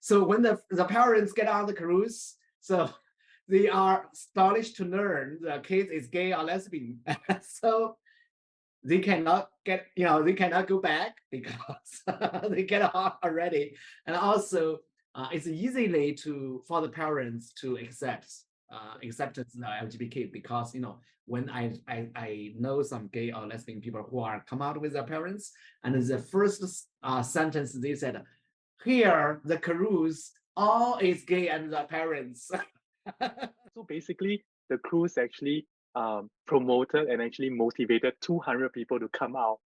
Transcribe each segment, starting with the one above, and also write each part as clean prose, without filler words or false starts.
So when the parents get on the cruise, so they are astonished to learn the kid is gay or lesbian. So they cannot they cannot go back because they get on already. And also it's easily for the parents to acceptance the LGBT because when I know some gay or lesbian people who are come out with their parents, and the first sentence they said, here the cruise all is gay and the parents. So basically, the cruise actually promoted and actually motivated 200 people to come out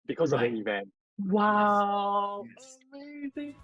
because of the Right. event. Wow, Yes. amazing.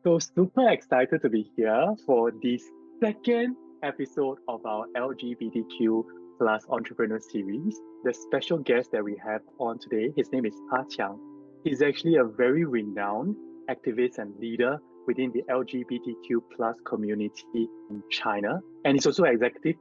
So super excited to be here for this second episode of our LGBTQ plus entrepreneur series. The special guest that we have on today, his name is Ah Qiang. He's actually a very renowned activist and leader within the LGBTQ plus community in China. And he's also executive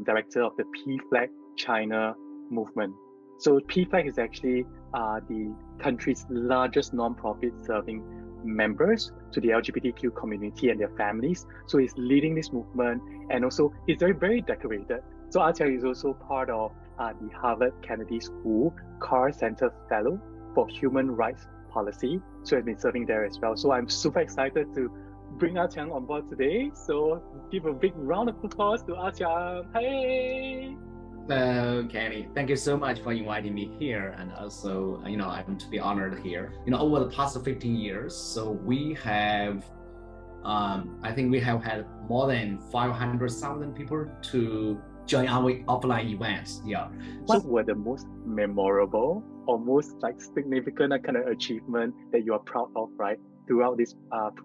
director of the PFLAG China movement. So PFLAG is actually the country's largest non-profit serving members to the LGBTQ community and their families. So he's leading this movement, and also he's very, very decorated. So Ah Qiang is also part of the Harvard Kennedy School Carr Center Fellow for Human Rights Policy. So he's been serving there as well. So I'm super excited to bring Ah Qiang on board today. So give a big round of applause to Ah Qiang. Hey! Hello, Kenny. Thank you so much for inviting me here, and also, I'm to be honored here. Over the past 15 years, so we have, I think we have had more than 500,000 people to join our offline events. Yeah. What were the most memorable or most significant kind of achievement that you are proud of, right, throughout this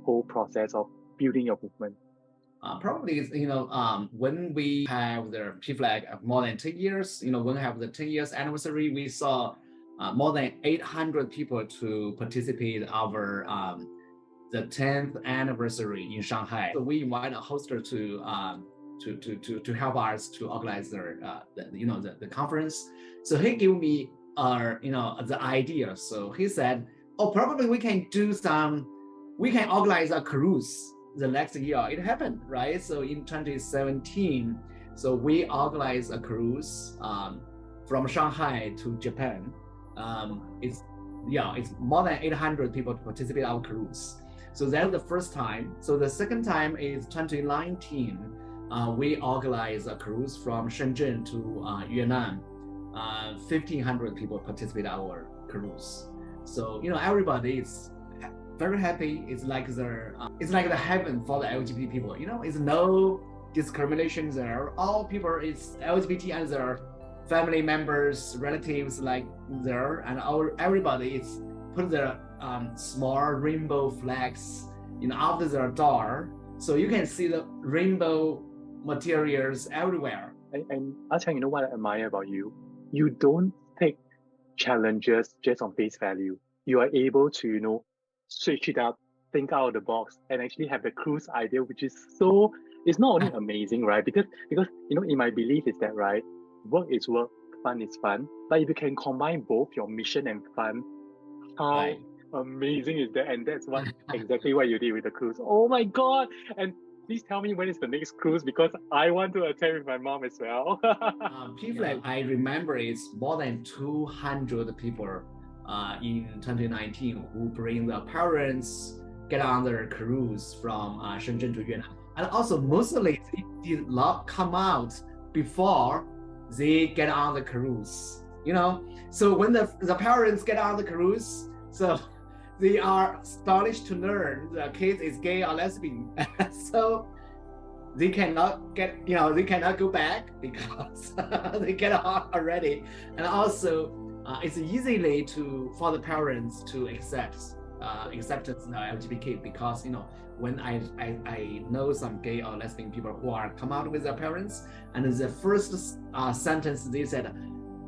whole process of building your movement? Probably, when we have the PFLAG more than 10 years, when we have the 10 years anniversary, we saw more than 800 people to participate our the 10th anniversary in Shanghai. So we invite a hoster to help us to organize the conference. So he gave me the idea. So he said, oh, probably we can organize a cruise the next year. It happened, right? So in 2017, so we organized a cruise from Shanghai to Japan. It's more than 800 people to participate in our cruise. So that's the first time. So the second time is 2019. We organized a cruise from Shenzhen to Yunnan. 1,500 people participate in our cruise. So everybody is very happy. It's like the heaven for the LGBT people. It's no discrimination there. All people is LGBT and their family members, relatives like there, and everybody is put their small rainbow flags after their door, so you can see the rainbow materials everywhere. And Ah Qiang, what I admire about you? You don't take challenges just on face value. You are able to switch it up, think out of the box, and actually have the cruise idea, which is it's not only amazing, right? Because in my belief is that, right, work is work, fun is fun. But if you can combine both your mission and fun, how amazing is that? And that's exactly what you did with the cruise. Oh my God! And please tell me when is the next cruise, because I want to attend with my mom as well. PFLAG, I remember it's more than 200 people in 2019 who bring their parents get on their cruise from Shenzhen to Yunnan. And also mostly they did not come out before they get on the cruise. So when the parents get on the cruise, so they are astonished to learn the kid is gay or lesbian. So they cannot go back because they get on already. And also it's easily for the parents to acceptance the LGBT because when I know some gay or lesbian people who are come out with their parents, and the first sentence they said,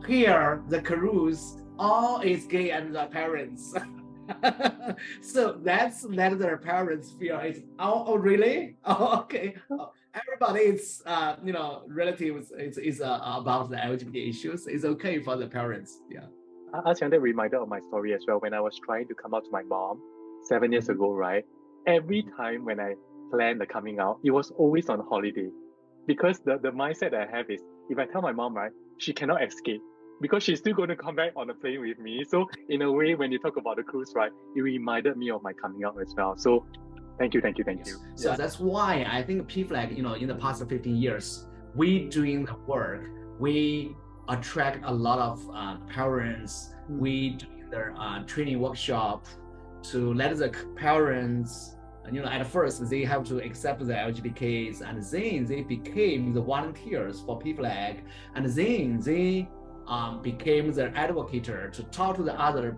here the cruise all is gay and the parents. So that's let their parents feel it's oh really oh okay oh, everybody is relatives is about the LGBT issues. It's okay for the parents. Yeah. Ah Qiang, that reminded of my story as well. When I was trying to come out to my mom 7 years Mhm. ago, right? Every time when I planned the coming out, it was always on holiday. Because the mindset I have is if I tell my mom, right, she cannot escape because she's still going to come back on the plane with me. So in a way, when you talk about the cruise, right, it reminded me of my coming out as well. So thank you, thank you, thank you. So Yeah. that's why I think PFLAG, in the past 15 years, we doing the work, we attract a lot of parents, we doing their training workshop to let the parents, at first they have to accept the LGBTQs, and then they became the volunteers for PFLAG, and then they became the advocate to talk to the other,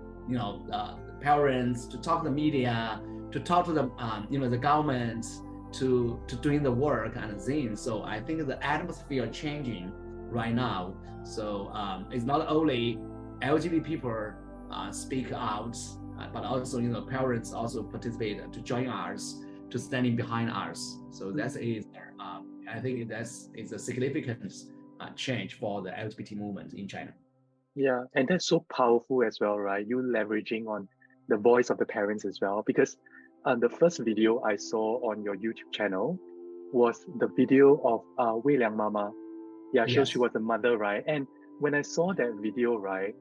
parents, to talk to the media, to talk to the the government, to doing the work and then. So I think the atmosphere changing right now. So it's not only LGBT people speak out, but also parents also participate to join us, to standing behind us. So that is I think is a significant change for the LGBT movement in China. Yeah, and that's so powerful as well, right? You leveraging on the voice of the parents as well. Because the first video I saw on your YouTube channel was the video of Wei Liang Mama. Yeah, so she Yes. was a mother, right? And when I saw that video, right,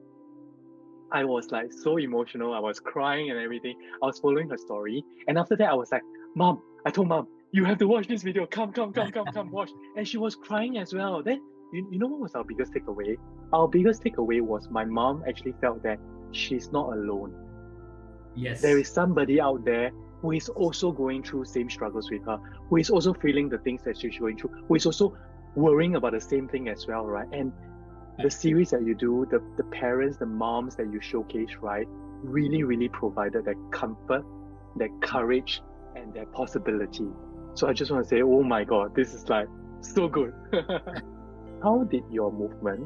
I was like so emotional. I was crying and everything. I was following her story. And after that, I was like, Mom, I told Mom, you have to watch this video. Come, watch. And she was crying as well. Then, you know what was our biggest takeaway? Our biggest takeaway was my mom actually felt that she's not alone. Yes. There is somebody out there who is also going through same struggles with her, who is also feeling the things that she's going through, who is also worrying about the same thing as well, right? And the series that you do, the parents, the moms that you showcase, right, really, really provided that comfort, that courage, and that possibility. So I just want to say, oh my God, this is like so good. How did your movement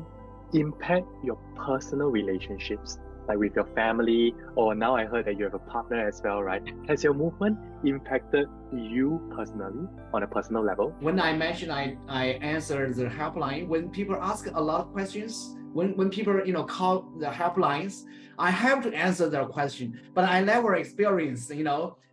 impact your personal relationships, like with your family, or now I heard that you have a partner as well, right? Has your movement impacted you personally on a personal level? When I mentioned I answered the helpline, when people ask a lot of questions, when people call the helplines, I have to answer their question, but I never experienced,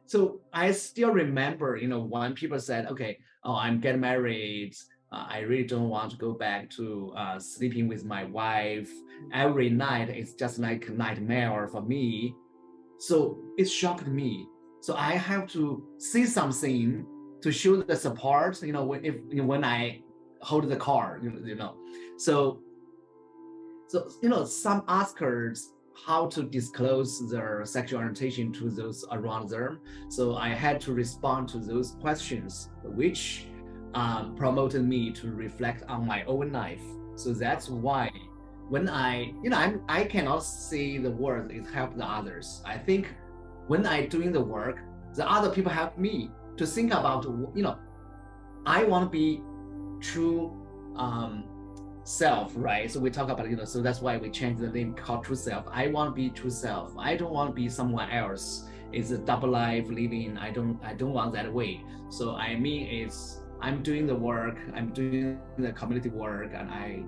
so I still remember, when people said, okay, oh, I'm getting married, I really don't want to go back to sleeping with my wife every night. It's just like a nightmare for me. So it shocked me. So I have to see something to show the support. When I hold the car, So some askers how to disclose their sexual orientation to those around them. So I had to respond to those questions, which promoted me to reflect on my own life. So that's why when I cannot see the world, it helps the others. I think when I doing the work, the other people help me to think about, I want to be true self, right? So we talk about, so that's why we changed the name called True Self. I want to be true self. I don't want to be someone else. It's a double life living. I don't want that way. So I'm doing the work, I'm doing the community work, and I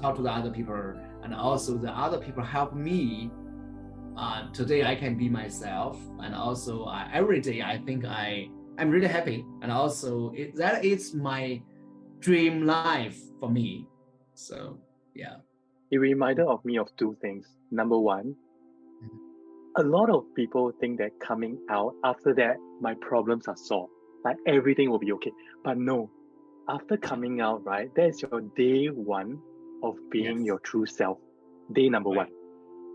talk to the other people, and also the other people help me. Today I can be myself, and also every day I think I'm really happy, and also that is my dream life for me. So yeah. It reminded of me of two things. Number one, a lot of people think that coming out, after that, my problems are solved. Like everything will be okay. But no, after coming out, right, that's your day one of being your true self. Day number one.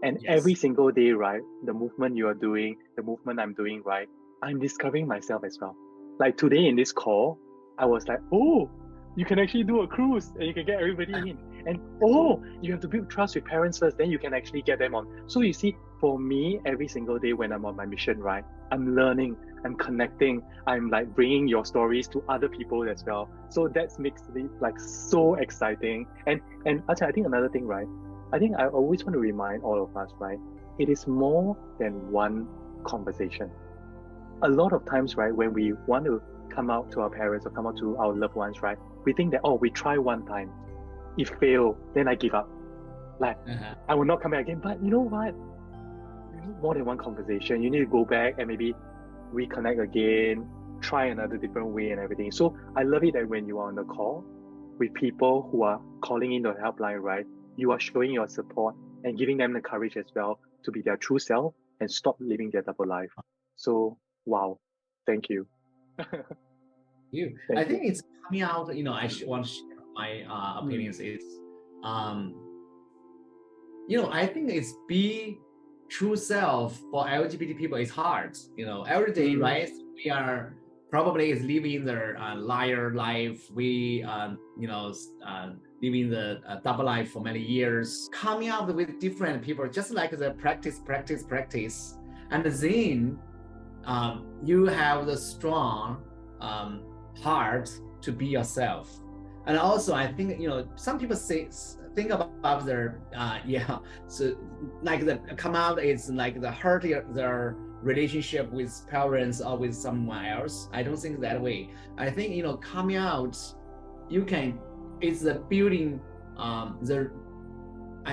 And every single day, right, the movement you are doing, the movement I'm doing, right, I'm discovering myself as well. Like today in this call, I was like, oh, you can actually do a cruise and you can get everybody in. And oh, you have to build trust with parents first, then you can actually get them on. So you see, for me, every single day when I'm on my mission, right, I'm learning, I'm connecting, I'm like bringing your stories to other people as well. So that makes it like so exciting. And actually, I think another thing, right, I think I always want to remind all of us, right, it is more than one conversation. A lot of times, right, when we want to come out to our parents or come out to our loved ones, right, we think that, oh, we try one time. If fail, then I give up. Like, I will not come back again. But you know what? You need more than one conversation. You need to go back and maybe reconnect again, try another different way and everything. So I love it that when you are on the call with people who are calling in the helpline, right, you are showing your support and giving them the courage as well to be their true self and stop living their double life. So, wow, thank you. You. Thank I you. think it's coming out, I want to share my opinions. It's, I think it's be true self for LGBT people is hard. Every day, right? We are probably is living the liar life. We, living the double life for many years, coming up with different people, just like the practice. And then you have the strong heart to be yourself. And also, I think, some people think about their, so like the come out is like the hurt their relationship with parents or with someone else. I don't think that way. I think, coming out, it's the building I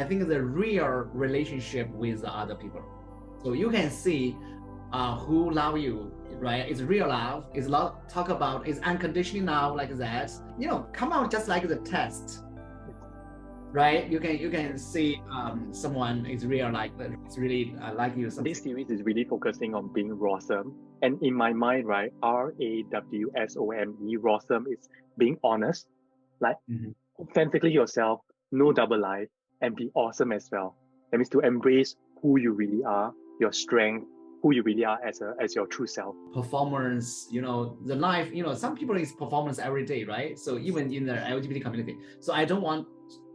think the real relationship with the other people. So you can see who love you, right? It's real love. It's not talk about it's unconditional love like that. Come out just like the test, right? You can see someone is real, like it's really like you. Something. This series is really focusing on being rawsome, and in my mind, right, RAWSOME, rawsome is being honest, like authentically yourself, no double life, and be awesome as well. That means to embrace who you really are, your strength, who you really are as your true self. Performance, the life, some people is performance every day, right? So even in the LGBT community. So I don't want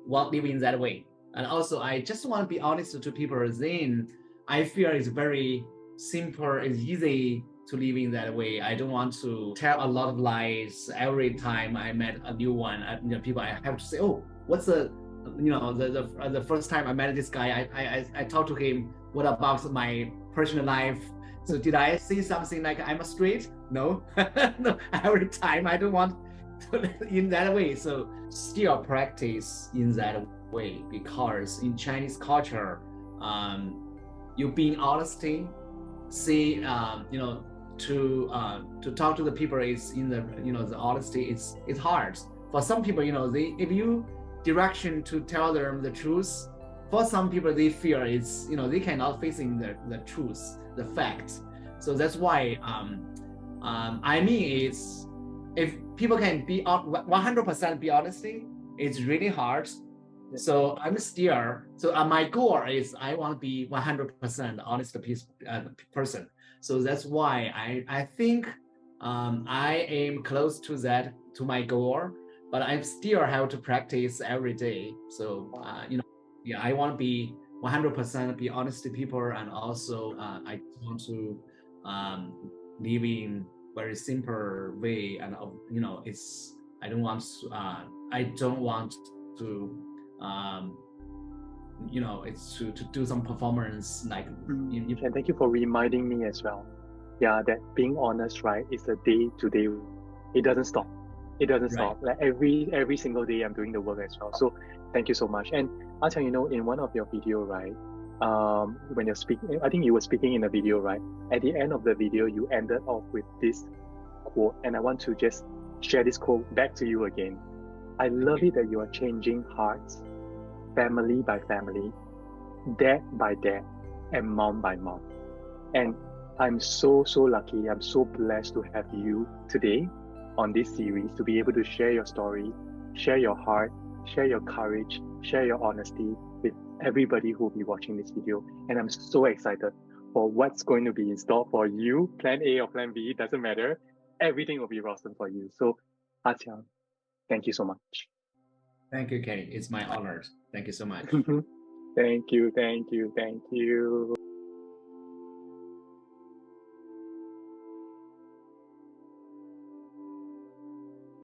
living that way. And also I just want to be honest to people. Then I feel it's very simple, it's easy to live in that way. I don't want to tell a lot of lies every time I met a new one. People, I have to say, oh, what's the first time I met this guy, I talked to him, what about my personal life? So did I say something like I'm a straight? No. No, every time I don't want to in that way. So still practice in that way, because in Chinese culture, you being honesty, see, to talk to the people is in the, the honesty, it's hard. For some people, if you direction to tell them the truth, for some people they fear it's, they cannot facing the truth, the fact. So that's why I mean, it's, if people can be 100% be honesty, it's really hard. So I'm still, so my goal is I want to be 100% honest person. So that's why I think I am close to that, to my goal, but I still have to practice every day. So I want to be 100% be honest to people, and also I want to live in very simple way, and it's I don't want to it's to do some performance like and thank you for reminding me as well, that being honest, right, is a day-to-day. It doesn't stop. Like every single day I'm doing the work as well. So thank you so much. And Ah Qiang, in one of your video, right, when you're speaking, I think you were speaking in a video, right, at the end of the video you ended off with this quote, and I want to just share this quote back to you again. I love it that you are changing hearts, family by family, dad by dad, and mom by mom. And I'm so lucky, I'm so blessed to have you today on this series, to be able to share your story, share your heart, share your courage, share your honesty with everybody who will be watching this video. And I'm so excited for what's going to be in store for you. Plan A or plan B, doesn't matter. Everything will be awesome for you. So Ah Qiang, thank you so much. Thank you, Kenny. It's my honor. Thank you so much. Thank you.